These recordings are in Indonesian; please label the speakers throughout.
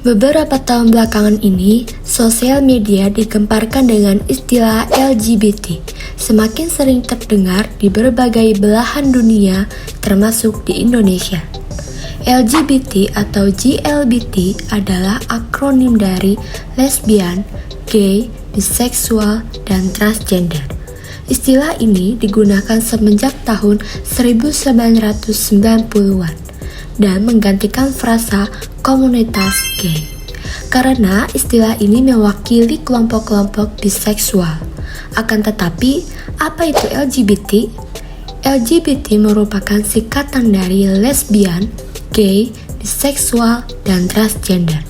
Speaker 1: Beberapa tahun belakangan ini, sosial media digemparkan dengan istilah LGBT, semakin sering terdengar di berbagai belahan dunia, termasuk di Indonesia. LGBT atau GLBT adalah akronim dari lesbian, gay, biseksual, dan transgender. Istilah ini digunakan semenjak tahun 1990-an. Dan menggantikan frasa komunitas gay. Karena istilah ini mewakili kelompok-kelompok biseksual. Akan tetapi, apa itu LGBT? LGBT merupakan singkatan dari lesbian, gay, biseksual, dan transgender.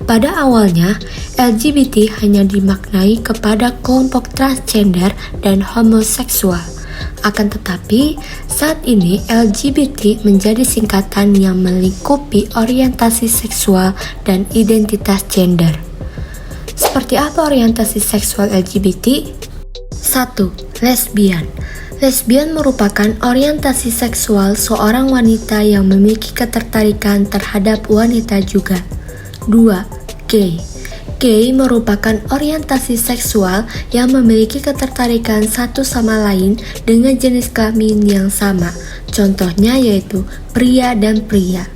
Speaker 1: Pada awalnya, LGBT hanya dimaknai kepada kelompok transgender dan homoseksual. Akan tetapi, saat ini LGBT menjadi singkatan yang melingkupi orientasi seksual dan identitas gender. Seperti apa orientasi seksual LGBT? 1. Lesbian. Lesbian merupakan orientasi seksual seorang wanita yang memiliki ketertarikan terhadap wanita juga. 2. Gay. Gay merupakan orientasi seksual yang memiliki ketertarikan satu sama lain dengan jenis kelamin yang sama. Contohnya yaitu pria dan pria.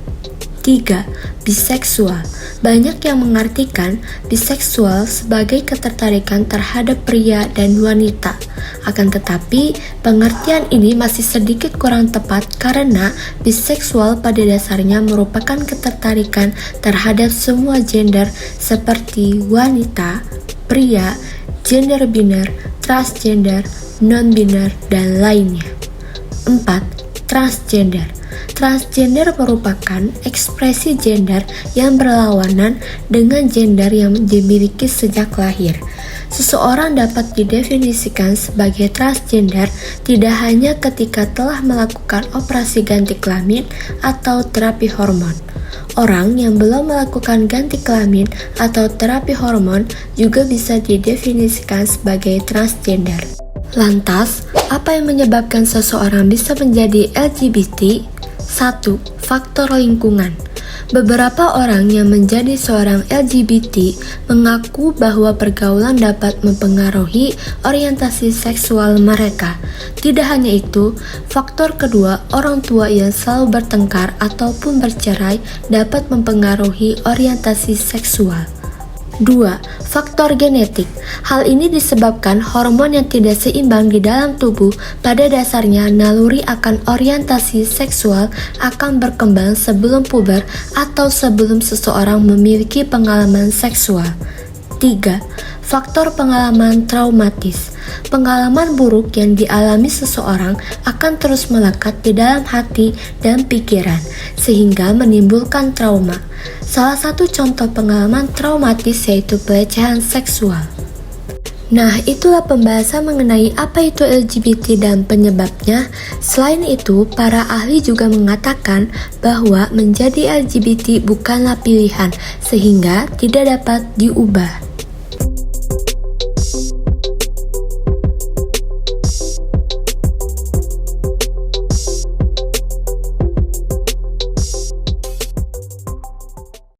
Speaker 1: 3. Biseksual. Banyak yang mengartikan biseksual sebagai ketertarikan terhadap pria dan wanita. Akan tetapi, pengertian ini masih sedikit kurang tepat karena biseksual pada dasarnya merupakan ketertarikan terhadap semua gender seperti wanita, pria, gender biner, transgender, non-biner, dan lainnya. 4. Transgender. Transgender merupakan ekspresi gender yang berlawanan dengan gender yang dimiliki sejak lahir. Seseorang dapat didefinisikan sebagai transgender tidak hanya ketika telah melakukan operasi ganti kelamin atau terapi hormon. Orang yang belum melakukan ganti kelamin atau terapi hormon juga bisa didefinisikan sebagai transgender. Lantas, apa yang menyebabkan seseorang bisa menjadi LGBT? 1. Faktor lingkungan. Beberapa orang yang menjadi seorang LGBT mengaku bahwa pergaulan dapat mempengaruhi orientasi seksual mereka. Tidak hanya itu, faktor kedua, orang tua yang selalu bertengkar ataupun bercerai dapat mempengaruhi orientasi seksual. 2. Faktor genetik. Hal ini disebabkan hormon yang tidak seimbang di dalam tubuh. Pada dasarnya, naluri akan orientasi seksual akan berkembang sebelum puber atau sebelum seseorang memiliki pengalaman seksual. 3. Faktor pengalaman traumatis. Pengalaman buruk yang dialami seseorang akan terus melekat di dalam hati dan pikiran, sehingga menimbulkan trauma. Salah satu contoh pengalaman traumatis yaitu pelecehan seksual. Nah, itulah pembahasan mengenai apa itu LGBT dan penyebabnya. Selain itu, para ahli juga mengatakan bahwa menjadi LGBT bukanlah pilihan, sehingga tidak dapat diubah.